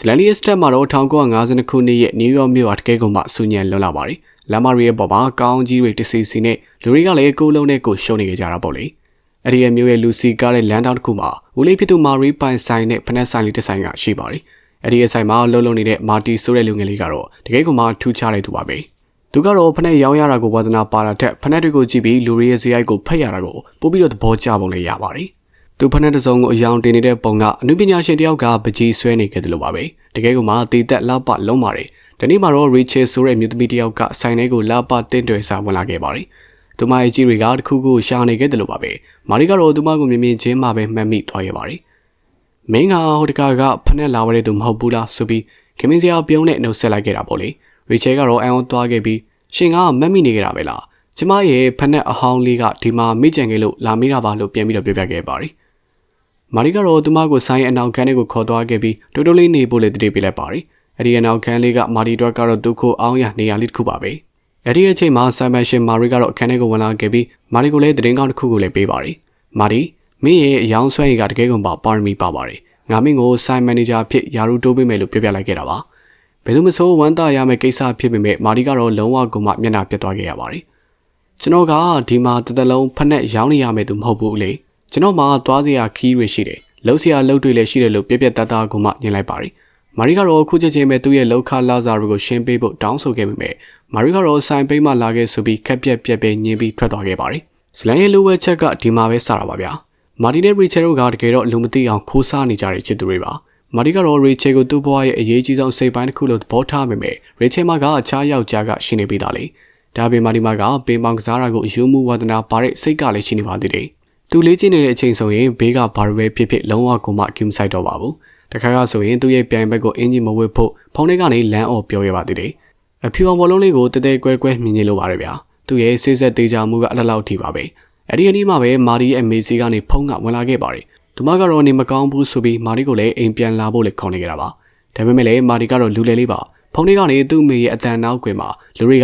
Selenius တက်မှာတော့1952ခုနှစ်ရဲ့ New York မြို့အားတကယ်ကိုမှဆူညံလွတ်လာပါတယ်။လမ်းမတွေရဲ့ပေါ်မှာကောင်းကြီးတွေတစီစီနဲ့လူတွေကလည်းကိုလုံးနဲ့ကိုရှုံနေကြတာပေါ့လေ။အဲ့ဒီရဲ့မြို့ရဲ့လူစီကားတဲ့လမ်းတောင်တစ်ခုမှာဦးလေးဖြစ်သူမာရီပိုင်ဆိုင်နဲ့ဖနက်ဆိုင်လေးတစ်ဆိုင်ကရှိပါတယ်။အဲ့ဒီရဲ့ဆိုင်မှာလှုပ်နေတဲ့မာတီဆိုတဲ့လူငယ်လေးကတော့တကယ်ကိုမှထူးခြားတဲ့သူပါပဲ။သူကတော့ဖနက်ရောင်းရတာကိုဝါသနာပါတာထက်ဖနက်တွေကိုကြည့်ပြီးလူတွေရဲ့ဇယိုက်ကိုဖက်ရတာကိုပို့ပြီးတော့သဘောကျပုံလေးရပါတယ်။သူဖနက်တစ်စုံကိုအယောင်တင်နေတဲ့ပုံကအနုပညာရှင်တယောက်ကပကြီးဆွဲနေခဲ့တယ်လို့ပါပဲ။တကယ်ကိုမှတည်သက်လှပလုံးပါတယ်။ဒီနေ့မှာတော့ Rachel ဆိုတဲ့မြို့သမီးတယောက်ကဆိုင်ထဲကိုလှပတင်းတွယ်စာဝင်လာခဲ့ပါတယ်။သူမရဲ့ကြီးတွေကတခုခုရှာနေခဲ့တယ်လို့ပါပဲ။မာရီကတော့သူမကိုမြင်မြင်ချင်းမှပဲမှတ်မိသွားခဲ့ပါတယ်။မင်းကဟိုတကာကဖနက်လာဝဲတဲ့သူမဟုတ်ဘူးလားဆိုပြီးခင်မင်းစရာပြုံးနဲ့နှုတ်ဆက်လိုက်ခဲ့တာပေါ့လေ။ Rachel ကတော့အံ့ဩသွားခဲ့ပြီးရှင်ကမှတ်မိနေကြတာပဲလား။ကျမရဲ့ဖနက်အဟောင်းလေးကဒီမှာမိကြံခဲ့လို့လာမိတာပါလို့ပြန်ပြီးတော့ပြောပြခဲ့ပါတယ်။မာရီကတော့သူမကိုဆိုင်အနောက်ခန်းလေးကိုခေါ်သွားခဲ့ပြီးတိုးတိုးလေးနေဖို့လည်းတတိပေးလိုက်ပါတယ်။အဲဒီအနောက်ခန်းလေးကမာရီတို့ကတော့သူ့ကိုအောင်းရနေရာလေးတစ်ခုပါပဲ။အဲဒီအချိန်မှာဆိုင်မန်ရှင်မာရီကတော့အခန်းထဲကိုဝင်လာခဲ့ပြီးမာရီကိုလည်းသတင်းကောင်းတစ်ခုကိုလည်းပေးပါတယ်။မာရီမင်းရဲ့အယောင်ဆွဲရည်ကတကယ်ကိုပါရမီပါပါတယ်။ငါမင်းကိုဆိုင်မန်နေဂျာဖြစ်ယာရူတိုးပေးမယ်လို့ပြောပြလိုက်ခဲ့တာပါ။ဘယ်သူမှဆိုဝမ်းသာရမယ့်ကိစ္စဖြစ်ပေမဲ့မာရီကတော့လုံးဝကိုမှမျက်နှာပြတ်သွားခဲ့ရပါတယ်။ကျွန်တော်ကဒီမှာတသက်လုံးဖက်နဲ့ရောင်းနေရမယ်သူမဟုတ်ဘူးလေ။ကျွန်တော်မှသွားစရာခီးတွေရှိတယ်။လှုပ်စရာလှုပ်တွေလည်းရှိတယ်လို့ပြပြတတ်တာကိုမှညင်လိုက်ပါတယ်။မာရီကတော့ခုချက်ချင်းပဲသူ့ရဲ့လောက်ခလာဇာကိုရှင်းပေးဖို့တောင်းဆိုခဲ့ပေမဲ့မာရီကတော့ဆိုင်ပိတ်မှလာခဲ့ဆိုပြီးခက်ပြက်ပြက်ပဲညင်ပြီးထွက်သွားခဲ့ပါတယ်။စလန်ရဲ့လိုဝဲချက်ကဒီမှာပဲစတာပါဗျာ။မာရီနဲ့ရီချယ်တို့ကတကယ်တော့လူမသိအောင်ခိုးစားနေကြတဲ့ချစ်သူတွေပါ။မာရီကတော့ရီချယ်ကိုသူ့ဘဝရဲ့အရေးကြီးဆုံးစိတ်ပိုင်းတစ်ခုလို့သဘောထားပေမဲ့ရီချယ်မကအခြားယောက်ျားကရှင်းနေပေးတာလေ။ဒါပေမဲ့မာရီမကပေမောင်ကစားတာကိုယူမှုဝါဒနာပါတဲ့စိတ်ကလည်းရှိနေပါသေးတယ်။သူလေးကျင်းနေတဲ့အချိန်ဆိုရင်ဘေးကဘာတွေပဲဖြစ်ဖြစ်လုံးဝကိုမှအကျူးဆိုင်တော့ပါဘူး။တခါကဆိုရင်သူ့ရဲ့ပြိုင်ဘက်ကိုအင်ဂျင်မဝစ်ဖို့ဖုန်းထဲကနေလမ်းအော်ပြောရပါသေးတယ်။အဖြူအောင်ဘောလုံးလေးကိုတဲတဲကွဲကွဲမြင်နေလို့ပါတယ်ဗျာ။သူ့ရဲ့ဆေးဆက်သေးချာမှုကအလှလောက်ထိပါပဲ။အဲ့ဒီအနည်းမှပဲမာရီရဲ့မေစီကနေဖုန်းကဝင်လာခဲ့ပါတယ်။သူမကတော့နေမကောင်းဘူးဆိုပြီးမာရီကိုလည်းအိမ်ပြန်လာဖို့လည်းခေါ်နေကြတာပါ။ဒါပေမဲ့လည်းမာရီကတော့လူလေလေးပါ။ဖုန်းထဲကနေသူ့မေရဲ့အတန်နောက်ကွယ်မှာလူတွေက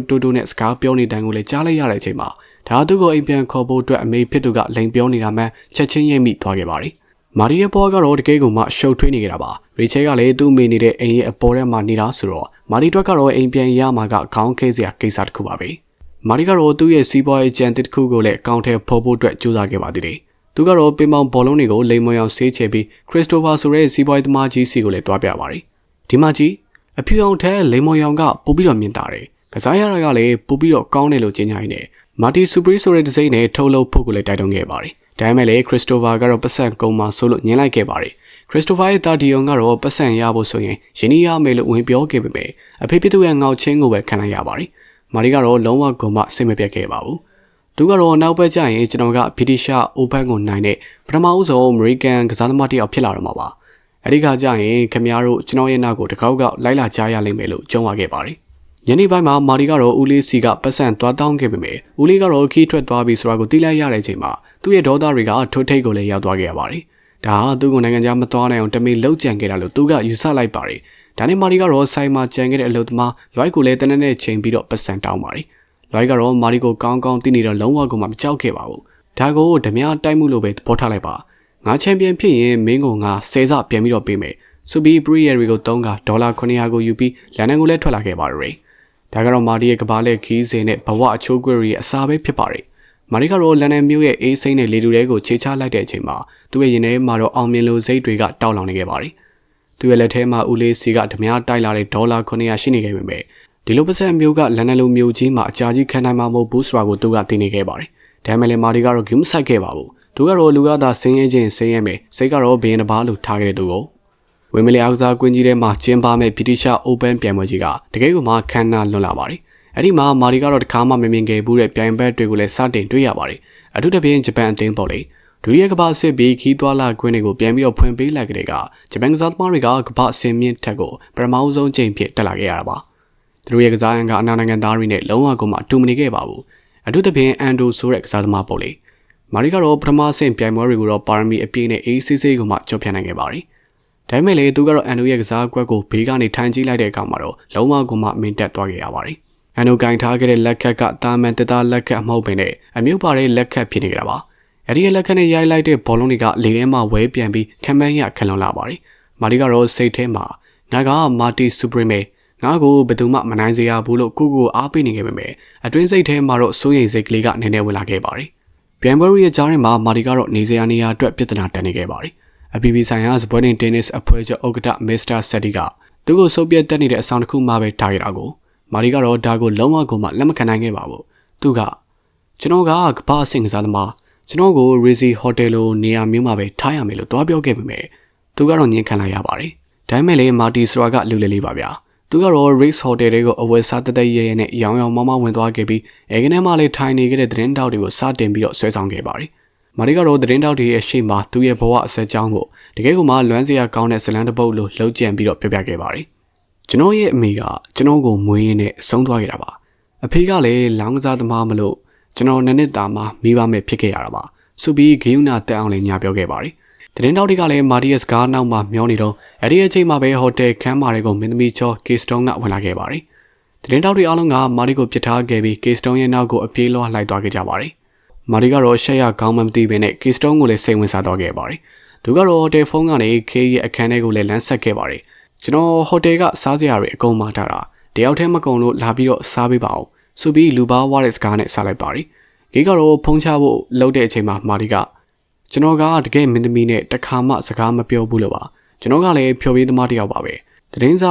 တူတူနဲ့စကားပြောနေတဲ့အကိုလည်းကြားလိုက်ရတဲ့အချိန်မှာဒါသူ့ကိုအိမ်ပြန်ခေါ်ဖို့အတွက်အမေဖြစ်သူကလိန်ပြောနေတာမှချက်ချင်းရိပ်မိသွားခဲ့ပါတယ်။မာရီရဲ့ဘောကတော့တကယ်ကိုမှရှုပ်ထွေးနေကြတာပါ။ရီချယ်ကလည်းသူ့မေနေတဲ့အိမ်ရဲ့အပေါ်ထဲမှာနေတာဆိုတော့မာရီတို့ကတော့အိမ်ပြန်ရမှာကခေါင်းခဲစရာကိစ္စတစ်ခုပါပဲ။မာရီကတော့သူ့ရဲ့စီးပွားရေးကြံတစ်ခုကိုလည်းအကောင့်ထဲဖော်ဖို့အတွက်ကြိုးစားခဲ့ပါသေးတယ်။သူကတော့ပင်ပေါင်ဘောလုံးတွေကိုလိမ်မွန်အောင်ဆေးချပြီးခရစ္စတိုဖာဆိုတဲ့စီးပွားရေးသမားကြီးစီကိုလည်းတွားပြပါတယ်။ဒီမကြီးအဖြူအောင်ထဲလိမ်မွန်အောင်ကပို့ပြီးတော့မြင်တာတယ်။ကစားရတာကလည်းပို့ပြီးတော့ကောင်းတယ်လို့ကြေညာရင်းနဲ့မာတီဆူပရီဆိုတဲ့ဒီဇိုင်းနဲ့ထုတ်လုပ်ဖို့ကိုလည်းတိုက်တွန်းခဲ့ပါတယ်။ဒါပေမဲ့လည်းခရစ္စတိုဖာကတော့ပတ်စံကုန်းမှာဆိုလို့ညင်လိုက်ခဲ့ပါတယ်။ခရစ္စတိုဖာရဲ့တာဒီယွန်ကတော့ပတ်စံရဖို့ဆိုရင်ယင်းနီးရမယ်လို့ဝင်ပြောခဲ့ပေမဲ့အဖေဖြစ်သူရဲ့ငေါက်ချင်းကိုပဲခံလိုက်ရပါတယ်။မာရီကတော့လုံးဝကိုမှစိတ်မပြတ်ခဲ့ပါဘူး။သူကတော့နောက်ပတ်ကျရင်ကျွန်တော်ကဗြိတိရှအိုပန်ကိုနိုင်တဲ့ပထမဦးဆုံးအမေရိကန်ကစားသမားတစ်ယောက်ဖြစ်လာတော့မှာပါ။အဲဒီကကျရင်ခင်ဗျားတို့ကျွန်တော်ရဲ့နောက်ကိုတကောက်ကလိုက်လာကြရလိမ့်မယ်လို့ကြုံရခဲ့ပါတယ်။ညနေပိုင်းမှာမာရီကတော့ဦးလေးစီကပတ်စံသွားတောင်းခဲ့ပေမဲ့ဦးလေးကတော့ခီးထွက်သွားပြီဆိုတာကိုသိလိုက်ရတဲ့အချိန်မှာသူ့ရဲ့ဒေါသတွေကထိုးထိတ်ကိုလည်းရောက်သွားခဲ့ရပါတယ်။ဒါဟာသူ့ကိုနိုင်ငံခြားမသွားနိုင်အောင်တမင်လှုပ်ကြံခဲ့တာလို့သူကယူဆလိုက်ပါတယ်။ဒါနဲ့မာရီကတော့ဆိုင်မှာကြံခဲ့တဲ့အလုပ်သမားလွိုက်ကိုလည်းတနက်နဲ့ချိန်ပြီးတော့ပတ်စံတောင်းပါတယ်။လွိုက်ကတော့မာရီကိုကောင်းကောင်းသိနေတော့လုံးဝကိုမှမကြောက်ခဲ့ပါဘူး။ဒါကိုဓမြတိုက်မှုလို့ပဲသဘောထားလိုက်ပါ။ငါချန်ပီယံဖြစ်ရင်မင်းကိုငါ10ဆပြန်ပြီးတော့ပေးမယ်။ဆိုပြီးပရီယယ်ရီကို3ကဒေါ်လာ900ကိုယူပြီးလန်ဒန်ကိုလည်းထွက်လာခဲ့ပါတယ်။ဒါကတော့မာရီရဲ့ကဘာလက်ခီးစင်နဲ့ဘဝအချိုးကွယ်ရဲ့အစာပဲဖြစ်ပါတယ်။မာရီကတော့လန်ဒန်မြို့ရဲ့အေးစိမ့်တဲ့လေတူတဲကိုခြေချလိုက်တဲ့အချိန်မှာသူ့ရဲ့ရင်ထဲမှာတော့အောင်မြင်လိုစိတ်တွေကတောက်လောင်နေခဲ့ပါတယ်။သူ့ရဲ့လက်ထဲမှာဦးလေးစီကဓမြတိုက်လာတဲ့ဒေါ်လာ900ရှိနေခဲ့ပေမဲ့ဒီလိုပတ်စံမျိုးကလန်ဒန်လိုမျိုးကြီးမှာအကြာကြီးခံနိုင်မှာမဟုတ်ဘူးဆိုတာကိုသူကသိနေခဲ့ပါတယ်။ဒါပေမဲ့လည်းမာရီကတော့ဂိမ်းမဆိုင်ခဲ့ပါဘူး။သူကတော့လူကသာဆင်းရဲခြင်းဆင်းရဲမယ်စိတ်ကတော့ဘင်းတစ်ပါးလိုထားခဲ့တဲ့သူကိုဝင်းမလီအားကစားကွင်းကြီးထဲမှာကျင်းပမဲ့ဗြိတိရှအိုပန်ပြိုင်ပွဲကြီးကတကယ်ကိုမှခမ်းနားလွန်လာပါတယ်။အဲ့ဒီမှာမာရီကတော့တခါမှမမြင်ခဲ့ဘူးတဲ့ပြိုင်ပွဲတွေကိုလည်းစတင်တွေ့ရပါတယ်။အထူးသဖြင့်ဂျပန်အသင်းပေါ့လေ။ဒုတိယကမ္ဘာစစ်ပြီးခီးသွွာလာကွင်းတွေကိုပြန်ပြီးတော့ဖွင့်ပေးလိုက်ကြတဲ့ကဂျပန်ကစားသမားတွေကကမ္ဘာအဆင့်မြင့်ထက်ကိုပထမဆုံးချိန်ဖြစ်တက်လာခဲ့ရတာပါ။သူတို့ရဲ့ကစားရန်ကအနောက်နိုင်ငံသားတွေနဲ့လုံးဝကိုမှတူမနေခဲ့ပါဘူး။အထူးသဖြင့်အန်ဒိုဆိုတဲ့ကစားသမားပေါ့လေ။မာရီကတော့ပထမဆင့်ပြိုင်ပွဲတွေကိုတော့ပါရမီအပြည့်နဲ့ ACC ကိုမှကျော်ဖြတ်နိုင်ခဲ့ပါတယ်။ဒါပေမဲ့လည်းသူကတော့အန်ဒိုရဲ့ကစားကွက်ကိုဘေးကနေထိုင်ကြည့်လိုက်တဲ့အခါမှာတော့လုံးဝကိုမှမင်တက်သွားခဲ့ရပါတယ်။အန်ဒိုကင်ထားခဲ့တဲ့လက်ခက်ကတာမန်တသားလက်ခက်မဟုတ်ပင်နဲ့အမြုပ်ပါတဲ့လက်ခက်ဖြစ်နေကြတာပါ။အဲဒီရဲ့လက်ခက်နဲ့ရိုက်လိုက်တဲ့ဘောလုံးတွေကလေထဲမှာဝဲပြန်ပြီးခံမန်းရခလွန်လာပါတယ်။မာရီကတော့စိတ်ထဲမှာ ငါကမာတီဆူပရီမေငါ့ကိုဘယ်သူမှမနိုင်စေရဘူးလို့ကိုအားပေးနေခဲ့ပေမဲ့အတွင်းစိတ်ထဲမှာတော့စိုးရိမ်စိတ်ကလေးကနည်းနည်းဝင်လာခဲ့ပါတယ်။ပြန်ပွဲရဲ့ကြားထဲမှာမာတီကတော့နေစရာနေရာအတွက်ပြဿနာတက်နေခဲ့ပါတယ်။အပြည်ပြည်ဆိုင်ရာစပွဲတင်တင်းနစ်အဖွဲ့ချုပ်ဥက္ကဋ္ဌမစ္စတာဆက်တီကသူ့ကိုစုပ်ပြတ်တက်နေတဲ့အဆောင်တစ်ခုမှပဲထားခဲ့တာကိုမာတီကတော့ဒါကိုလုံးဝကိုမှလက်မခံနိုင်ခဲ့ပါဘူး။သူကကျွန်တော်ကကမ္ဘာအဆင့်ကစားသမားကျွန်တော်ကိုရီစီဟိုတယ်လိုနေရာမျိုးမှာပဲထားရမယ်လို့တွားပြောခဲ့ပေမဲ့သူကတော့ညှင်းခံလိုက်ရပါတယ်။ဒါပေမဲ့လေမာတီဆိုတာကလူလေးပါဗျာသူကတော့ Race Hotel တွေကိုအဝယ်စားတက်ရဲရဲနဲ့ရောင်ရောင်မောင်းမောင်းဝင်သွားခဲ့ပြီးအဲကနေမှလည်းထိုင်နေခဲ့တဲ့သတင်းတောက်တွေကိုစတင်ပြီးတော့ဆွဲဆောင်ခဲ့ပါတယ်။မာရီကတော့သတင်းတောက်တွေရဲ့ရှေ့မှာသူ့ရဲ့ဘဝအဆက်ကြောင်းကိုတကယ်ကိုမှလွမ်းစရာကောင်းတဲ့ဇလန်းတစ်ပုတ်လိုလှုပ်ကြံပြီးတော့ပြောပြခဲ့ပါတယ်။ကျွန်တော်ရဲ့အမေကကျွန်တော်ကိုမွေးရင်းနဲ့ဆုံးသွားခဲ့တာပါ။အဖေကလည်းလောင်းကစားသမားမလို့ကျွန်တော်နှစ်တာမှမိဘမဲ့ဖြစ်ခဲ့ရတာပါ။ဆိုပြီးဂေယူနာတက်အောင်လည်းညာပြောခဲ့ပါတယ်။သတင်းတောက်တွေကလည်းမာရီယက်စကားနောက်မှာမျောနေတော့အဲ့ဒီအချိန်မှာပဲဟိုတယ်ခန်းမာတွေကိုမင်းသမီးချောကေစတုံးကဝင်လာခဲ့ပါတယ်။သတင်းတောက်တွေအားလုံးကမာရီကိုပြစ်ထားခဲ့ပြီးကေစတုံးရဲ့နောက်ကိုအပြေးလွှားလိုက်သွားခဲ့ကြပါတယ်။မာရီကတော့ရှက်ရကောင်းမှမသိဘဲနဲ့ကေစတုံးကိုလည်းစိတ်ဝင်စားသွားခဲ့ပါတယ်။သူကတော့ဟိုတယ်ဖုန်းကနေခေးရဲ့အခန်းထဲကိုလည်းလမ်းဆက်ခဲ့ပါတယ်။ကျွန်တော်ဟိုတယ်ကစားစရာတွေအကုန်မှထားတာတယောက်တည်းမကုန်လို့လာပြီးတော့စားပေးပါအောင်ဆိုပြီးလူပါဝါတဲ့စကားနဲ့စားလိုက်ပါတယ်။ဒီကတော့ဖုန်းချဖို့လှုပ်တဲ့အချိန်မှာမာရီကကျွန်တော်ကတကယ်မင်းသမီးနဲ့တခါမှစကားမပြောဘူးလို့ပါကျွန်တော်ကလည်းဖြော်ပေးသမားတစ်ယောက်ပါပဲသတင်းစ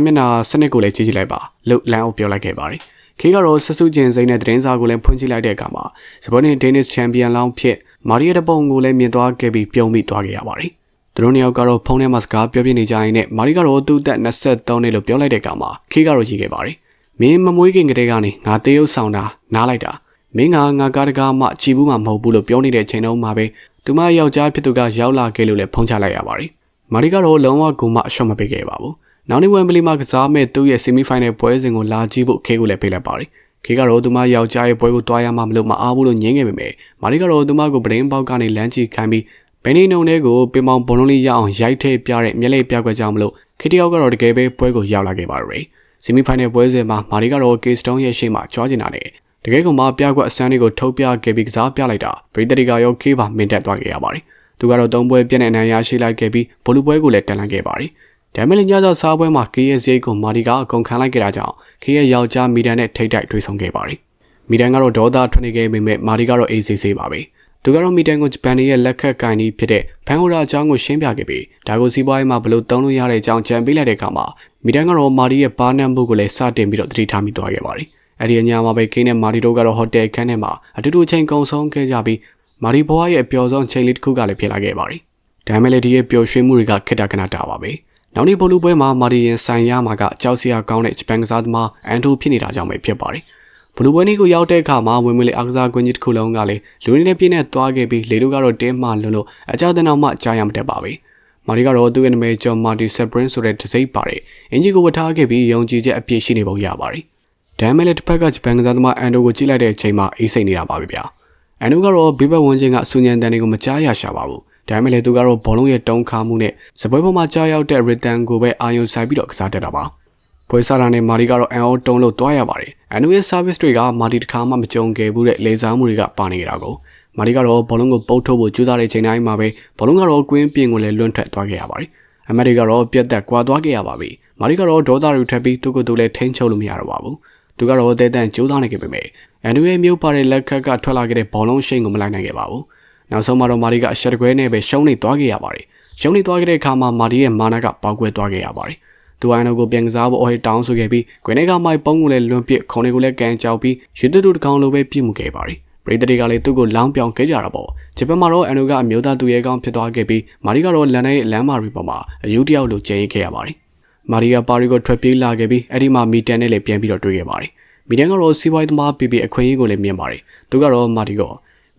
ာမျက်နှာစနစ်ကိုလည်းကြည့်လိုက်ပါလို့လမ်းအောင်ပြောလိုက်ခဲ့ပါတယ်ခေကတော့ဆဆူကျင်စိမ့်နဲ့သတင်းစာကိုလည်းဖွင့်ကြည့်လိုက်တဲ့အခါမှာစပေါ်တင်တင်းနစ်ချန်ပီယံလောင်းဖြစ်မာရီယာတပုံကိုလည်းမြင်သွားခဲ့ပြီးပြုံးမိသွားခဲ့ရပါတယ်သူတို့နှစ်ယောက်ကတော့ဖုန်းထဲမှာစကားပြောပြနေကြရင်နဲ့မာရီကတော့သူ့သက်23နှစ်လို့ပြောလိုက်တဲ့အခါမှာခေကတော့ရည်ခဲ့ပါတယ်မင်းမမွေးခင်ကတည်းကနေငါတေးရုပ်ဆောင်တာနားလိုက်တာမင်းကငါကားတကားမှကြည်ဘူးမှမဟုတ်ဘူးလို့ပြောနေတဲ့ချိန်တုန်းမှာပဲသူမယောက်ျားဖြစ်သူကရောက်လာခဲ့လို့လည်းဖုန်းချလိုက်ရပါတယ်။မာရီကတော့လုံးဝကိုမှအရှော့မပေးခဲ့ပါဘူး။နောက်နေ့ဝမ်ဘလီမှာကစားမဲ့သူ့ရဲ့ဆီမီဖိုင်နယ်ပွဲစဉ်ကိုလာကြည့်ဖို့ခေကိုလည်းပေးလိုက်ပါတယ်။ခေကတော့သူမယောက်ျားရဲ့ပွဲကိုတွားရမှမလို့မအားဘူးလို့ညင်းခဲ့ပေမဲ့မာရီကတော့သူမကိုပဒင်းပေါက်ကနေလမ်းကြည့်ခိုင်းပြီးဘယ်နေနှုံထဲကိုပင်ပေါင်ဘုံလုံးလေးရအောင်ရိုက်ထည့်ပြတဲ့မျက်လိပ်ပြကွက်ကြောင့်မလို့ခေတယောက်ကတော့တကယ်ပဲပွဲကိုရောက်လာခဲ့ပါရယ်။ဆီမီဖိုင်နယ်ပွဲစဉ်မှာမာရီကတော့ကေစတုံးရဲ့ရှေ့မှာကြွားကျင်တာနဲ့တကယ်ကမှပြကွက်အစမ်းလေးကိုထုတ်ပြခဲ့ပြီးကစားပြလိုက်တာပရိသတ်တွေကရောခေပါမင်တက်သွားခဲ့ရပါတယ်။သူကတော့3ပွဲပြည့်နဲ့အနိုင်ရရှိလိုက်ခဲ့ပြီးဘောလူပွဲကိုလည်းတက်လှမ်းခဲ့ပါတယ်။ဒါမဲ့လည်းညစာစားပွဲမှာ KS ကိုမာရီကအကုန်ခံလိုက်ခဲ့တာကြောင့် KS ယောက်ျားမီဒန်နဲ့ထိတ်တိုက်တွေ့ဆုံခဲ့ပါတယ်။မီဒန်ကတော့ဒေါသထွက်နေခဲ့ပေမဲ့မာရီကတော့အေးဆေးပါပဲ။သူကတော့မီဒန်ကိုဂျပန်ရဲ့လက်ခက်ကင်ပြီးဖြစ်တဲ့ဖန်ဟိုရာအကြောင်းကိုရှင်းပြခဲ့ပြီးဒါကိုစီးပွားရေးမှာဘလို့သုံးလို့ရတဲ့အကြောင်းကြံပေးလိုက်တဲ့အခါမှာမီဒန်ကတော့မာရီရဲ့ပါနံမှုကိုလည်းစတင်ပြီးတော့သတိထားမိသွားခဲ့ပါတယ်။အဲ့ဒီအညာမှာပဲကင်းနဲ့မာရီတို့ကတော့ဟိုတယ်ခန်းထဲမှာအတူတူချိန်ကုန်ဆုံးခဲ့ကြပြီးမာရီဘွားရဲ့ပျော်ဆုံးချိန်လေးတစ်ခုကလည်းဖြစ်လာခဲ့ပါတယ်။ဒါမဲ့လည်းဒီရဲ့ပျော်ရွှင်မှုတွေကခေတ္တခဏတာပါပဲ။နောက်နေ့ဘောလုံးပွဲမှာမာရီရင်ဆိုင်ရမှာကကြောက်စရာကောင်းတဲ့ဂျပန်ကစားသမားအန်တိုဖြစ်နေတာကြောင့်ပဲဖြစ်ပါတယ်။ဘောလုံးပွဲနေ့ကိုရောက်တဲ့အခါမှာဝင်မလေးအားကစားကွင်းကြီးတစ်ခုလုံးကလည်းလူတွေနဲ့ပြည့်နေသွားခဲ့ပြီးလေတို့ကတော့တင်းမှလို့အကြောက်တနောက်မှကြားရမှာတက်ပါပဲ။မာရီကတော့သူ့ရဲ့နာမည်ကျော်မာတီဆက်ပရင်ဆိုတဲ့တစိမ့်ပါတယ်။အင်ဂျီကိုဝတ်ထားခဲ့ပြီးယုံကြည်ချက်အပြည့်ရှိနေပုံရပါတယ်။ဒါမဲ့လည်းတစ်ဖက်ကဂျပန်ကစားသမားအန်တိုကိုကြည့်လိုက်တဲ့အချိန်မှာအေးစိတ်နေတာပါပဲဗျာ။အန်တိုကတော့ဘေးဘက်ဝန်းကျင်ကစူညံတန်တွေကိုမကြားရရှာပါဘူး။ဒါမဲ့လည်းသူကတော့ဘောလုံးရဲ့တုံးခါမှုနဲ့စပွဲပေါ်မှာကြားရောက်တဲ့ရီတန်ကိုပဲအာယုံဆိုင်ပြီးတော့ကစားတတ်တာပါ။ပွဲစားတာနဲ့မာရီကတော့အန်အိုတုံးလို့တွားရပါတယ်။အန်တိုရဲ့ service တွေကမာတီတစ်ခါမှမကြုံခဲ့ဘူးတဲ့လေစားမှုတွေကပါနေကြတာကိုမာရီကတော့ဘောလုံးကိုပုတ်ထုတ်ဖို့ကြိုးစားတဲ့ချိန်တိုင်းမှာပဲဘောလုံးကတော့ကွင်းပြင်ကိုလည်းလွန့်ထွက်သွားခဲ့ရပါတယ်။အမတ်တွေကတော့ပြတ်သက်ကွာသွားခဲ့ရပါပြီ။မာရီကတော့ဒေါသတွေထပ်ပြီးသူ့ကိုယ်သူလည်းထိန်းချုပ်လို့မရတော့ပါဘူး။သူကတော့တဲတန့်ကြိုးစားနေခဲ့ပေမဲ့အန်တိုရဲ့မြို့ပါတဲ့လက်ခက်ကထွက်လာခဲ့တဲ့ဘောလုံးရှိန်ကိုမလိုက်နိုင်ခဲ့ပါဘူး။နောက်ဆုံးမှာတော့မာရီကအရှက်တကွဲနဲ့ပဲရှုံးနေသွားခဲ့ရပါတယ်။ရှုံးနေသွားခဲ့တဲ့အခါမှာမာရီရဲ့မာနကပေါက်ကွဲသွားခဲ့ရပါတယ်။သူအန်တိုကိုပြန်ကစားဖို့အော်ဟစ်တောင်းဆိုခဲ့ပြီးကွင်းထဲကမိုက်ပုံးကိုလည်းလွန်ပစ်ခုံတွေကိုလည်းကန်ကြောက်ပြီးရွှေတူတူတကောင်လိုပဲပြစ်မှုခဲ့ပါတယ်။ပရိသတ်တွေကလည်းသူ့ကိုလောင်းပြောင်းခဲ့ကြတာပေါ့။ဂျပန်မှာတော့အန်တိုကအမျိုးသားသူရဲကောင်းဖြစ်သွားခဲ့ပြီးမာရီကတော့လန်ရဲ့လမ်းမာရီပေါ်မှာအယူတယောက်လိုကျဲခဲ့ရပါတယ်။မာရီကပါရီကိုထွက်ပြေးလာခဲ့ပြီးအဲ့ဒီမှာမီတန်နဲ့လည်းပြန်ပြီးတော့တွေ့ခဲ့ပါတယ်။မီတန်ကတော့စီးပွားရေးသမားပီအခွင့်အရေးကိုလည်းမြင်ပါတယ်။သူကတော့မာရီကို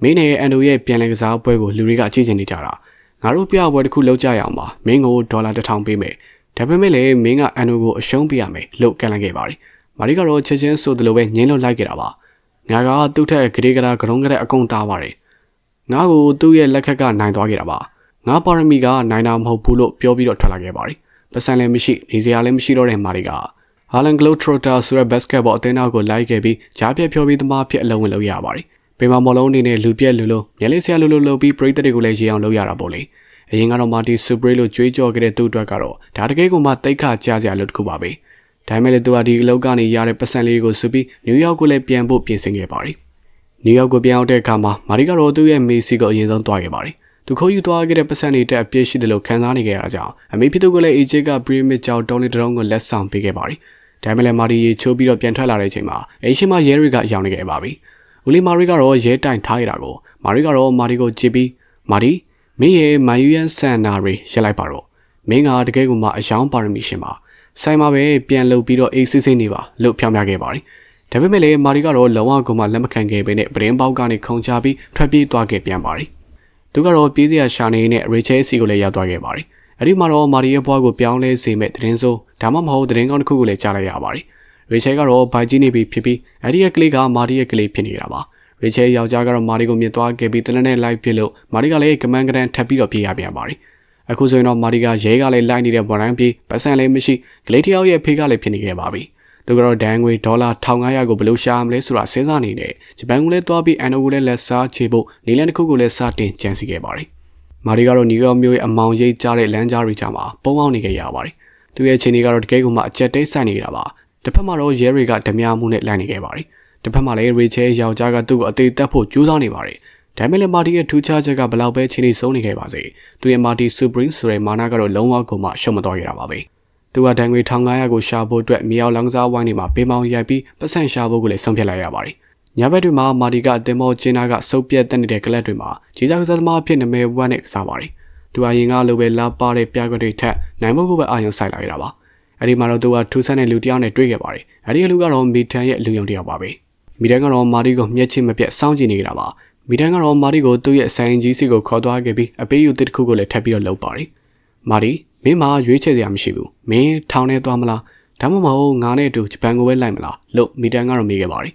မင်းနဲ့အန်တိုရဲ့ပြန်လည်ကစားပွဲကိုလူတွေကကြည့်ချင်နေကြတာ။ငါတို့ပြပွဲတစ်ခုလုပ်ကြရအောင်ပါ။မင်းကိုဒေါ်လာ1000ပေးမယ်။ဒါပေမဲ့လည်းမင်းကအန်တိုကိုအရှုံးပေးရမယ်လို့ကန့်လန့်ခဲ့ပါတယ်။မာရီကတော့ချက်ချင်းဆိုသလိုပဲငင်းလို့လိုက်ခဲ့တာပါ။ငါကသူ့ထက်ဂရေကရာကရုံးကတဲ့အကုန်သားပါတယ်။ငါ့ကိုသူ့ရဲ့လက်ခက်ကနိုင်သွားခဲ့တာပါ။ငါပါရမီကနိုင်တာမဟုတ်ဘူးလို့ပြောပြီးတော့ထွက်လာခဲ့ပါတယ်။ပတ်စံလည်းမရှိနေစရာလည်းမရှိတော့တဲ့မာရီကဟာလန်ဂလိုထရိုတာဆိုတဲ့ဘတ်စကတ်ဘောအသင်းတော်ကိုလိုက်ခဲ့ပြီးဂျားပြက်ဖြောပြီးသမားဖြစ်အလုံးဝင်လုပ်ရပါတယ်။ပေမာမော်လုံးအနေနဲ့လူပြက်လူလုံးမျက်လေးဆရာလူလုပ်ပြီးပရိသတ်တွေကိုလည်းရေအောင်လုပ်ရတာပေါ့လေ။ အရင်ကတော့မာတီဆူပရေးလို့ကြွေးကြော်ခဲ့တဲ့သူ့အတွက်ကတော့ဒါတကယ်ကိုမှတိတ်ခါကြစရာလို့တခုပါပဲဒါပေမဲ့လည်းသူကဒီအလုပ်ကနေရတဲ့ပတ်စံလေးကိုစုပြီးနယူးယောက်ကိုလည်းပြန်ဖို့ပြင်ဆင်ခဲ့ပါတယ်နယူးယောက်ကိုပြန်ရောက်တဲ့အခါမှာမာတီကတော့သူ့ရဲ့မေးစီကိုအရင်ဆုံးသွားခဲ့ပါတယ်သူခိုးယူသွားခဲ့တဲ့ပတ်စံတွေတက်အပြည့်ရှိတယ်လို့ခံစားနေခဲ့ရတာကြောင့်အမေဖြစ်သူကလည်းအေဂျစ်ကပရီမစ်ကြောင့်တုံးလေးတုံးကိုလက်ဆောင်ပေးခဲ့ပါတယ်ဒါပေမဲ့လည်းမာတီရေချိုးပြီးတော့ပြန်ထွက်လာတဲ့အချိန်မှာအိမ်ရှိမရဲတွေကရောက်နေခဲ့ပါပြီဦးလီမာရီကတော့ရဲတိုင်ထားရတာကိုမာရီကတော့မာတီကိုကြည့်ပြီးမာတီမင်းရဲ့မိုင်ယူယန်ဆန်နာရီရက်လိုက်ပါတော့မင်းကတကယ်ကိုမှအယောင်ပါရမီရှင်ပါဆိုင်မှာပဲပြန်လုပ်ပြီးတော့အေးစစ်စစ်နေပါလို့ဖြောင်းပြခဲ့ပါတယ်ဒါပေမဲ့လည်းမာရီကတော့လုံးဝကိုမှလက်မခံခဲ့ပဲနဲ့ပရင်းပေါက်ကနေခုန်ချပြီးထွက်ပြေးသွားခဲ့ပြန်ပါတယ်သူကတော့ပြေးစရာရှာနေနဲ့ရီချဲစီကိုလည်းရောက်သွားခဲ့ပါတယ်အဲ့ဒီမှာတော့မာရီရဲ့ဘွားကိုပြောင်းလဲစေမဲ့သတင်းစိုးဒါမှမဟုတ်သတင်းကောင်းတစ်ခုကိုလည်းကြားလိုက်ရပါတယ်ရီချဲကတော့ဘိုင်ကြီးနေပြီဖြစ်ပြီးအဲ့ဒီရဲ့ကလေးကမာရီရဲ့ကလေးဖြစ်နေတာပါရီချဲယောက်ျားကတော့မာရီကိုမြင်သွားခဲ့ပြီးတနက်နဲ့လိုက်ပြလို့မာရီကလည်းကမန်းကရန်ထပ်ပြီးတော့ပြေးရပြန်ပါတယ်အခုဆိုရင်တော့မာရီကရဲကလည်းလိုက်နေတဲ့ဝန်တိုင်းပြေးပတ်စံလည်းမရှိကလေးတစ်ယောက်ရဲ့ဖေးကလည်းဖြစ်နေခဲ့ပါပြီသူကတော့ဒန်ငွေဒေါ်လာ1500ကိုဘယ်လိုရှာမလဲဆိုတာစဉ်းစားနေတယ်ဂျပန်ကိုလည်းသွားပြီးအန်နိုကိုလည်းလက်စားချေဖို့နေလန်တစ်ခုကိုလည်းစတင်ကြံစည်ခဲ့ပါတယ်မာရီကတော့နယူးယောက်မြို့ရဲ့အမောင်ရိပ်ကြားတဲ့လမ်းကြားတွေကြားမှာပုံအောင်နေခဲ့ရပါတယ်သူရဲ့ခြေနေကတော့တကယ်ကိုမှအကျက်တိတ်ဆိုင်နေတာပါတစ်ဖက်မှာတော့ရဲတွေကဓမြမှုနဲ့လိုက်နေခဲ့ပါတယ်တစ်ဖက်မှာလည်းရီချဲယောက်ျားကသူ့ကိုအသေးသက်ဖို့ကြိုးစားနေပါတယ်ဒါပေမဲ့လည်းမာတီရဲ့ထူးခြားချက်ကဘလောက်ပဲခြေနေဆုံးနေခဲ့ပါစေသူရဲ့မာတီဆူပရင်းဆိုတဲ့မာနာကတော့လုံးဝကိုမှရှုံးမသွားခဲ့တာပါပဲသူကဒဏ်ငွေ1500ကိုရှာဖို့အတွက်မြေအောင်လောင်စားဝိုင်းနေမှာပေးမောင်းရိုက်ပြီးပတ်စံရှာဖို့ကိုလည်းဆုံးဖြတ်လိုက်ရပါတယ်ညဘက်တွေမှာမာတီကတင်မောကျင်းနာကစုပ်ပြတ်တက်နေတဲ့ကလပ်တွေမှာခြေချကစားသမားဖြစ်နမဲဝတ်နဲ့ကစားပါတယ်သူအရင်ကလိုပဲလာပါတဲ့ပြကွက်တွေထက်နိုင်ဖို့ကိုပဲအာရုံစိုက်လာခဲ့တာပါအဲ့ဒီမှာတော့သူကထူးဆန်းတဲ့လူတစ်ယောက်နဲ့တွေ့ခဲ့ပါတယ်အဲ့ဒီလူကတော့မီတန်ရဲ့လူယုံတစ်ယောက်ပါပဲမီတန်ကတော့မာတီကိုမျက်ချင်းမပြတ်စောင့်ကြည့်နေကြတာပါမီတန်ကတော့မာတီကိုသူ့ရဲ့ဆိုင်ကြီးစီကိုခေါ်သွားခဲ့ပြီးအပေးယူတစ်ခုကိုလည်းထပ်ပြီးတော့လုပ်ပါတယ်မာတီမင်းမရွေးချယ်စရာမရှိဘူးမင်းထောင်ထဲသွားမလားဒါမှမဟုတ်ငါနဲ့အတူဂျပန်ကိုပဲလိုက်မလားလို့မီတန်ကတော့မေးခဲ့ပါတယ်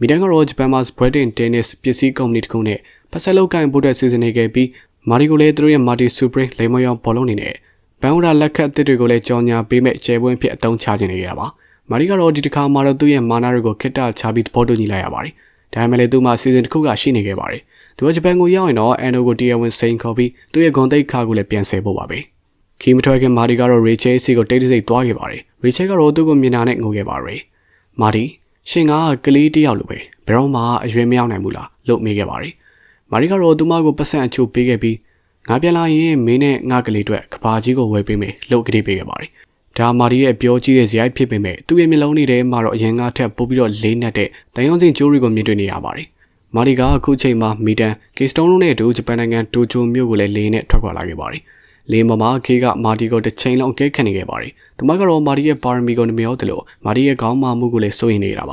မီတန်ကတော့ဂျပန်မှာ Spreading Tennis ပစ္စည်းကုမ္ပဏီတစ်ခုနဲ့ဖက်ဆက်လောက်ကင်ပို့တဲ့စီစဉ်နေခဲ့ပြီးမာတီကိုလည်းသူတို့ရဲ့မာတီဆူပရင်းလိမ်မယောင်ဘောလုံးနေနဲ့ဘန်ဝရာလက်ခတ်တစ်တွေကိုလည်းကြော်ညာပေးမဲ့ကျဲပွင့်ဖြစ်အသုံးချခြင်းနေကြတာပါမာတီကတော့ဒီတစ်ခါမှာတော့သူ့ရဲ့မာနာတွေကိုခိတ္တချပြီးသဘောတူညီလိုက်ရပါတယ်ဒါပေမဲ့လည်းသူ့မှာစီစဉ်တစ်ခုကရှိနေခဲ့ပါတယ်သူကဂျပန်ကိုရောက်ရင်တော့အန်နိုကိုတရားဝင်စိန်ခေါ်ပြီးသူ့ရဲ့ဂွန်သိက္ခာကိုလည်းပြန်ဆယ်ဖို့ပါပဲခီမထွက်ခင်မာတီကတော့ရီချဲစီကိုတိတ်တိတ်သွားခဲ့ပါတယ်ရီချဲကတော့သူ့ကိုမြင်တာနဲ့ငိုခဲ့ပါတယ်မာတီရှင်ကကလေးတယောက်လိုပဲဘယ်တော့မှအရွယ်မရောက်နိုင်ဘူးလားလို့မေးခဲ့ပါတယ်မာတီကတော့သူမကိုပတ်စံအချို့ပေးခဲ့ပြီးငါပြန်လာရင်မင်းနဲ့ငါကလေးအတွက်ကဘာကြီးကိုဝယ်ပေးမယ်လို့ကတိပေးခဲ့ပါတယ်ဒါမာတီရဲ့ပြောကြည့်တဲ့ဇယိုက်ဖြစ်ပေမဲ့သူ့ရဲ့မျက်လုံးတွေထဲမှာတော့အရင်ကထက်ပိုပြီးတော့လေးနက်တဲ့တန်ရုံးစင်ကျိုးတွေကိုမြင်တွေ့နေရပါတယ်မာတီကအခုချိန်မှာမီတန်ကေစတုံးလုံးနဲ့အတူဂျပန်နိုင်ငံတိုကျိုမြို့ကိုလည်းလေနဲ့ထွက်ခွာလာခဲ့ပါတယ်လေမမခေကမာတီကိုတစ်ချိန်လုံးအကဲခတ်နေခဲ့ပါတယ်သူမကတော့မာတီရဲ့ပါရမီကိုမပြောတယ်လို့မာတီရဲ့ခေါင်းမာမှုကိုလည်းစိုးရိမ်နေတာပါ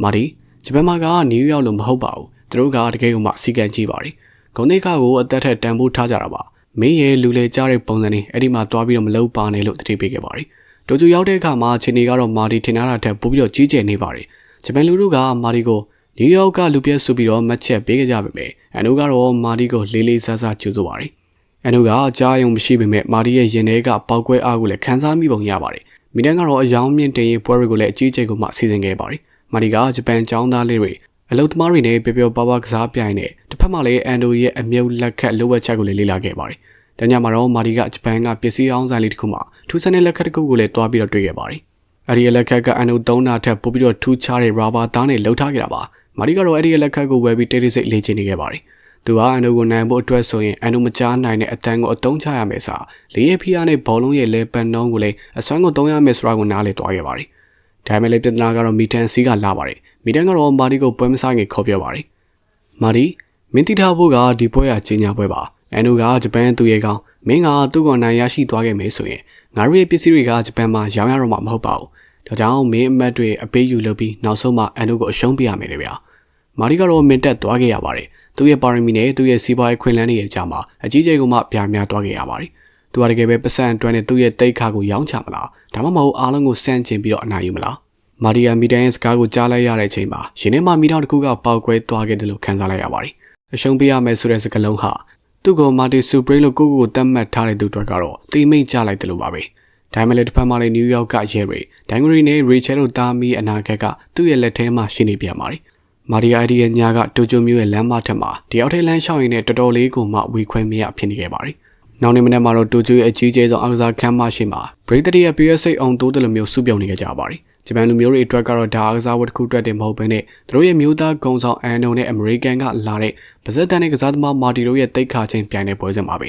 မာတီဂျပန်မှာကနယူးယောက်လို့မဟုတ်ပါဘူးသူတို့ကတကယ်ကိုမှစီကံကြီးပါတယ်ဂုံသိက္ခာကိုအသက်ထက်တန်ဖိုးထားကြတာပါမင်းရဲ့လူလေကြားတဲ့ပုံစံနဲ့အဲ့ဒီမှာတွားပြီးတော့မလုပ်ပါနဲ့လို့တတိပေးခဲ့ပါတယ်တိုကျိုရောက်တဲ့အခါမှာခြေနေကတော့မာတီထင်ထားတာထက်ပိုပြီးတော့ကြီးကျယ်နေပါတယ်ဂျပန်လူတို့ကမာတီကိုနယူးယောက်ကလူပြည့်စုပြီးတော့မတ်ချက်ပေးကြပါမယ်အန်နိုကတော့မာတီကိုလေးလေးစားစားကြိုဆိုပါတယ်အန်နိုကအကြားရုံမရှိပေမဲ့မာတီရဲ့ရင်ထဲကပေါက်ကွဲအားကိုလည်းခန်းစားမိပုံရပါတယ်မီတန်ကတော့အယောင်မြင့်တင်ရေးပွဲတွေကိုလည်းအကြီးကျယ်ကိုမှစီစဉ်ခဲ့ပါတယ်မာတီကဂျပန်ចောင်းသားလေးတွေအလုသမားတွေနဲ့ပျော်ပျော်ပါးပါးကစားပြိုင်နဲ့တစ်ဖက်မှာလည်းအန်ဒိုရဲ့အမြုပ်လက်ခတ်လိုဝက်ချက်ကိုလည်းလေ့လာခဲ့ပါတယ်။တညမှာတော့မာတီကဂျပန်ကပစ္စည်းအောင်ဆိုင်လေးတစ်ခုမှာထူးဆန်းတဲ့လက်ခတ်တစ်ခုကိုလည်းတွားပြီးတော့တွေ့ခဲ့ပါတယ်။အဲဒီလက်ခတ်ကအန်ဒို3နာထက်ပိုပြီးတော့ထူးခြားတဲ့ရာဘာသားနဲ့လှုပ်ထားခဲ့တာပါ။မာတီကတော့အဲဒီလက်ခတ်ကိုဝယ်ပြီးတိတ်တိတ်ဆိတ်လေ့ကျင့်နေခဲ့ပါတယ်။သူကအန်ဒိုကိုနိုင်ဖို့အတွက်ဆိုရင်အန်ဒိုမကြားနိုင်တဲ့အတန်းကိုအသုံးချရမယ်စာလေးရဖီယာနဲ့ဘောလုံးရဲ့လေပန်နှုံးကိုလည်းအစွမ်းကိုသုံးရမယ်ဆိုတာကိုနားလေတွားခဲ့ပါတယ်။ဒါပေမဲ့လည်းပြဿနာကတော့မီတန်စီကလာပါတယ်။မီတန်ကတော့မာတီကိုပွဲမစားခင်ခေါ်ပြပါတယ်။မာတီမင်းတိထားဖို့ကဒီပွဲကကြီးညာပွဲပါ။အန်ဒိုကဂျပန်သူရဲ့ကောင်မင်းကသူ့ကိုနိုင်ရရှိသွားခဲ့မယ်ဆိုရင်ငါတို့ရဲ့ပစ္စည်းတွေကဂျပန်မှာရောင်းရတော့မှာမဟုတ်ပါဘူး။ဒါကြောင့်မင်းအမတ်တွေအပေးယူလုပ်ပြီးနောက်ဆုံးမှအန်ဒိုကိုအရှုံးပေးရမယ်လေဗျာ။မာတီကတော့မင်တက်သွားခဲ့ရပါတယ်။သူ့ရဲ့ပါရမီနဲ့သူ့ရဲ့စီးပွားရေးခွင့်လန်းတွေရဲ့ကြားမှာအကြီးကျယ်ကမှပြားများသွားခဲ့ရပါတယ်။သူကတကယ်ပဲပတ်စံအတွင်းနဲ့သူ့ရဲ့တိတ်ခါကိုရောင်းချမလား။ဒါမှမဟုတ်အားလုံးကိုစန့်ကျင်ပြီးတော့အနိုင်ယူမလား။မာတီယာမီတန်ရဲ့စကားကိုကြားလိုက်ရတဲ့အချိန်မှာရှင်ထဲမှာမီတောင်တစ်ခုကပေါက်ကွဲသွားခဲ့တယ်လို့ခံစားလိုက်ရပါတယ်။အရှုံးပေးရမယ်ဆိုတဲ့စကားလုံးဟာသူ့ကိုမာတီဆူပရိလို့ကိုတတ်မှတ်ထားတဲ့သူတွေကတော့တိမ်မိတ်ကြလိုက်တယ်လို့ပါပဲ။ဒါမှလည်းတစ်ဖက်မှာလည်းနယူးယောက်ကရဲတွေဒန်ဂရီနဲ့ရီချယ်တို့သားမီးအနာဂတ်ကသူ့ရဲ့လက်ထဲမှာရှိနေပြန်ပါတယ်။မာတီယာဒီရဲ့ညကတိုကျိုမြို့ရဲ့လမ်းမထက်မှာတယောက်ထဲလမ်းလျှောက်ရင်းနဲ့တော်တော်လေးကိုမှဝေခွဲမရဖြစ်နေခဲ့ပါတယ်။ နောက်နေ့မနေ့မှာတော့တိုကျိုရဲ့အကြီးကျယ်ဆုံးအားကစားခန်းမရှိမှာပရိသတ်ရဲ့ PSA အောင်တိုးတယ်လို့မျိုးစုပြုံနေကြပါတယ်ဂျပန်လူမျိုးတွေအတွက်ကတော့ဒါအားကစားဝတ်တစ်ခုအတွက်တည်းမဟုတ်ဘဲနဲ့သူတို့ရဲ့မျိုးသားဂုံဆောင်အန်နိုနဲ့အမေရိကန်ကလာတဲ့ဗဇက်တန်နဲ့ကစားသမားမာတီတို့ရဲ့တိတ်ခါချင်းပြိုင်တဲ့ပွဲစဉ်ပါပဲ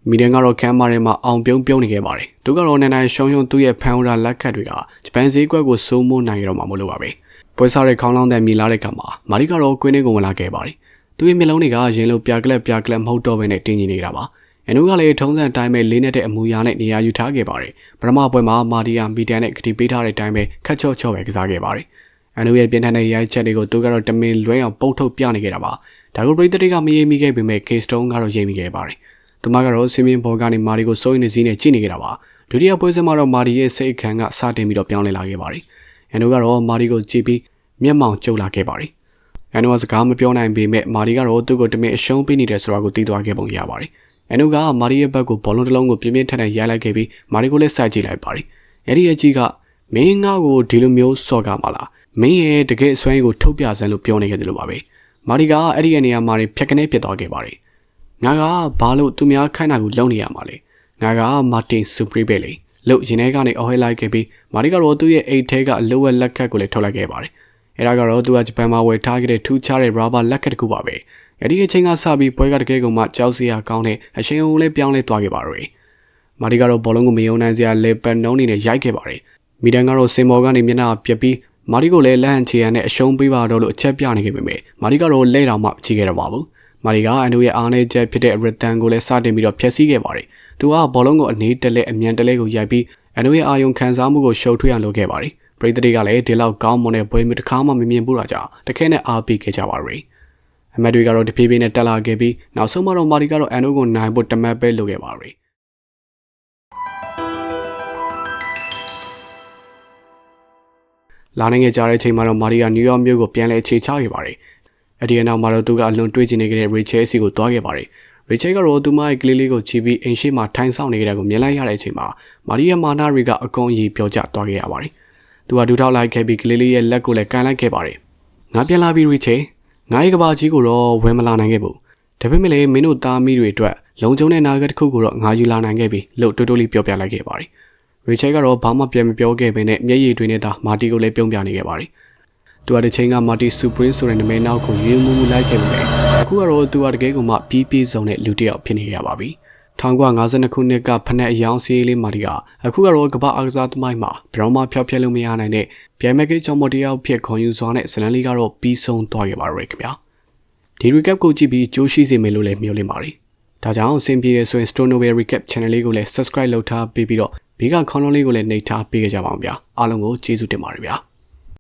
မီဒန်ကတော့ခန်းမထဲမှာအောင်ပြုံးနေခဲ့ပါတယ်သူကတော့နန်နိုင်ရှုံသူ့ရဲ့ဖန်ဟူရာလက်ခတ်တွေကဂျပန်ဈေးကွက်ကိုစိုးမိုးနိုင်ရတော့မှာမလို့ပါပဲပွဲစားတဲ့ခေါင်းလောင်းတဲ့မြည်လာတဲ့ကမှာမာတီကတော့ကွင်းထဲကိုဝင်လာခဲ့ပါတယ်သူ့ရဲ့မျက်လုံးတွေကရင်လိုပြကလပ်မဟုတ်တော့ဘဲနဲ့တင်းကြီးနေတာပါအန်နိုကလည်းထုံးစံတိုင်းပဲလေးနဲ့တဲ့အမူအရာနဲ့နေရာယူထားခဲ့ပါတယ်ပထမပွဲမှာမာတီယာမီဒန်နဲ့ကတိပေးထားတဲ့အတိုင်းပဲခက်ချော့ပဲကစားခဲ့ပါတယ်အန်နိုရဲ့ပြင်ထန်တဲ့ရိုက်ချက်တွေကိုသူကတော့တမင်လွဲအောင်ပုတ်ထုတ်ပြနေခဲ့တာပါဒါကိုပရိသတ်တွေကမရေးမိခဲ့ပေမဲ့ K Stone ကတော့ရေးမိခဲ့ပါတယ်သူမကတော့စင်မင်းဘော်ကနေမာတီကိုစိုးရိမ်နေစည်းနဲ့ကြည့်နေခဲ့တာပါဒုတိယပွဲစဉ်မှာတော့မာတီရဲ့စိတ်ခံကစတင်ပြီးတော့ပြောင်းလဲလာခဲ့ပါတယ်အန်နိုကတော့မာတီကိုကြည့်ပြီးမျက်မှောင်ကျုပ်လာခဲ့ပါတယ်အန်နိုကစကားမပြောနိုင်ပေမဲ့မာတီကတော့သူ့ကိုတမင်အရှုံးပေးနေတယ်ဆိုတာကိုသိသွားခဲ့ပုံရပါတယ်အန်နိုကမာရီရဲ့ဘက်ကိုဘောလုံးတစ်လုံးကိုပြင်းပြင်းထန်ထန်ရိုက်လိုက်ခဲ့ပြီးမာရီကိုလည်းစိုက်ကြည့်လိုက်ပါတယ်။အဲ့ဒီအကြီးကမင်းငါ့ကိုဒီလိုမျိုးစော့ကမှာလား။မင်းရဲ့တကယ်အစွမ်းကိုထုတ်ပြစမ်းလို့ပြောနေခဲ့တယ်လို့ပါပဲ။မာရီကအဲ့ဒီရဲ့နေရာမှာဖြတ်ကနေပြစ်သွားခဲ့ပါတယ်။ငါကဘာလို့သူများခိုင်းတာကိုလုံနေရမှာလဲ။ငါကမာတင်စူပရီပဲလေ။လို့ရင်ထဲကနေအော်ဟဲလိုက်ခဲ့ပြီးမာရီကတော့သူ့ရဲ့အိတ်ထဲကအလိုဝက်လက်ခတ်ကိုလည်းထုတ်လိုက်ခဲ့ပါတယ်။အဲ့ဒါကတော့သူကဂျပန်မှာဝယ်ထားခဲ့တဲ့ထူးခြားတဲ့ rubber လက်ခတ်တစ်ခုပါပဲ။အဲ့ဒီအချိန်ကစပြီးပွဲကတကယ်ကိုမှကြောက်စရာကောင်းတဲ့အရှင်ဦးလေးပြောင်းလဲသွားခဲ့ပါတော့။မာတီကတော့ဘောလုံးကိုမယုံနိုင်စရာလေပန်နှုံးနေနဲ့ရိုက်ခဲ့ပါတယ်။မီဒန်ကတော့စင်ဘော်ကနေမျက်နှာပြက်ပြီးမာတီကိုလည်းလက်ဟန်ချေရန်နဲ့အရှုံးပေးပါတော့လို့အချက်ပြနေခဲ့ပေမဲ့မာတီကတော့လဲတောင်မှမချီခဲ့တော့ပါဘူး။မာတီကအန်နိုရဲ့အားနည်းချက်ဖြစ်တဲ့ရစ်တန်ကိုလည်းစတင်ပြီးတော့ဖျက်ဆီးခဲ့ပါတယ်။သူကဘောလုံးကိုအနေတလဲအမြန်တလဲကိုရိုက်ပြီးအန်နိုရဲ့အာယုံခံစားမှုကိုရှုပ်ထွေးအောင်လုပ်ခဲ့ပါတယ်။ပရိသတ်တွေကလည်းဒီလောက်ကောင်းမွန်တဲ့ပွဲမျိုးတစ်ခါမှမမြင်ဘူးတာကြောင့်တခဲနဲ့အားပေးခဲ့ကြပါရယ်။အမတ်တွေကတော့တဖြည်းဖြည်းနဲ့တက်လာခဲ့ပြီးနောက်ဆုံးမှတော့မာတီကတော့အန်နိုကိုနိုင်ဖို့တမတ်ပဲလုပ်ခဲ့ပါရယ်လာနိုင်ကြတဲ့အချိန်မှာတော့မာတီကနယူးယောက်မြို့ကိုပြန်လဲအခြေချခဲ့ပါတယ်အဲ့ဒီနောက်မှာတော့သူကအလွန်တွေးကျင်နေခဲ့တဲ့ရီချယ်စီကိုသွားခဲ့ပါတယ်ရီချယ်ကတော့သူမရဲ့ကလေးလေးကိုချီပြီးအိမ်ရှိမှာထိုင်ဆောင်နေတဲ့ကိုမြင်လိုက်ရတဲ့အချိန်မှာမာတီရဲ့မာနာရီကအကုန်ကြီးပြောကျသွားခဲ့ရပါတယ်သူကဒူထောက်လိုက်ခဲ့ပြီးကလေးလေးရဲ့လက်ကိုလည်းကန်လိုက်ခဲ့ပါတယ်ငါပြန်လာပြီရီချယ်ငါရဲ့ကဘာကြီးကိုတော့ဝယ်မလာနိုင်ခဲ့ဘူးဒါပေမဲ့လည်းမင်းတို့သားမီးတွေအတွက်လုံခြုံတဲ့နာဂတ်တစ်ခုကိုတော့ငါယူလာနိုင်ခဲ့ပြီလို့တိုးတိုးလေးပြောပြလိုက်ခဲ့ပါတယ်ရီချယ်ကတော့ဘာမှပြန်မပြောခဲ့ဘဲနဲ့မျက်ရည်တွေနဲ့သာမာတီကိုလည်းပြုံးပြနေခဲ့ပါတယ်သူကတစ်ချိန်ကမာတီစူပရင်းဆိုတဲ့နာမည်နောက်ကိုရေမူမူလိုက်ခဲ့ပေမဲ့အခုကတော့သူကတကယ်ကိုမှပြီးဆုံးတဲ့လူတစ်ယောက်ဖြစ်နေရပါပြီ1952ခုနှစ်ကဖနက်အယောင်စီးလေးမာတီကအခုကတော့ကမ္ဘာအားကစားသမိုင်းမှာဘယ်တော့မှဖျောက်ဖျက်လို့မရနိုင်တဲ့ပြိုင်မကိကျော်မတယောက်ဖြစ်ခွန်ယူစွာနဲ့ဇလန်လီကတော့ပြီးဆုံးသွားခဲ့ပါရယ်ခင်ဗျာဒီ recap ကိုကြည့်ပြီးကြိုးရှိစေမယ်လို့လည်းမျှော်လင့်ပါတယ်ဒါကြောင့်အဆင်ပြေတယ်ဆိုရင် Stone Novel Recap Channel လေးကိုလည်း Subscribe လုပ်ထားပြီးတော့ဘေးကခေါင်းလုံးလေးကိုလည်းနှိပ်ထားပေးကြပါအောင်ဗျာအားလုံးကိုကျေးဇူးတင်ပါတယ်ဗျာ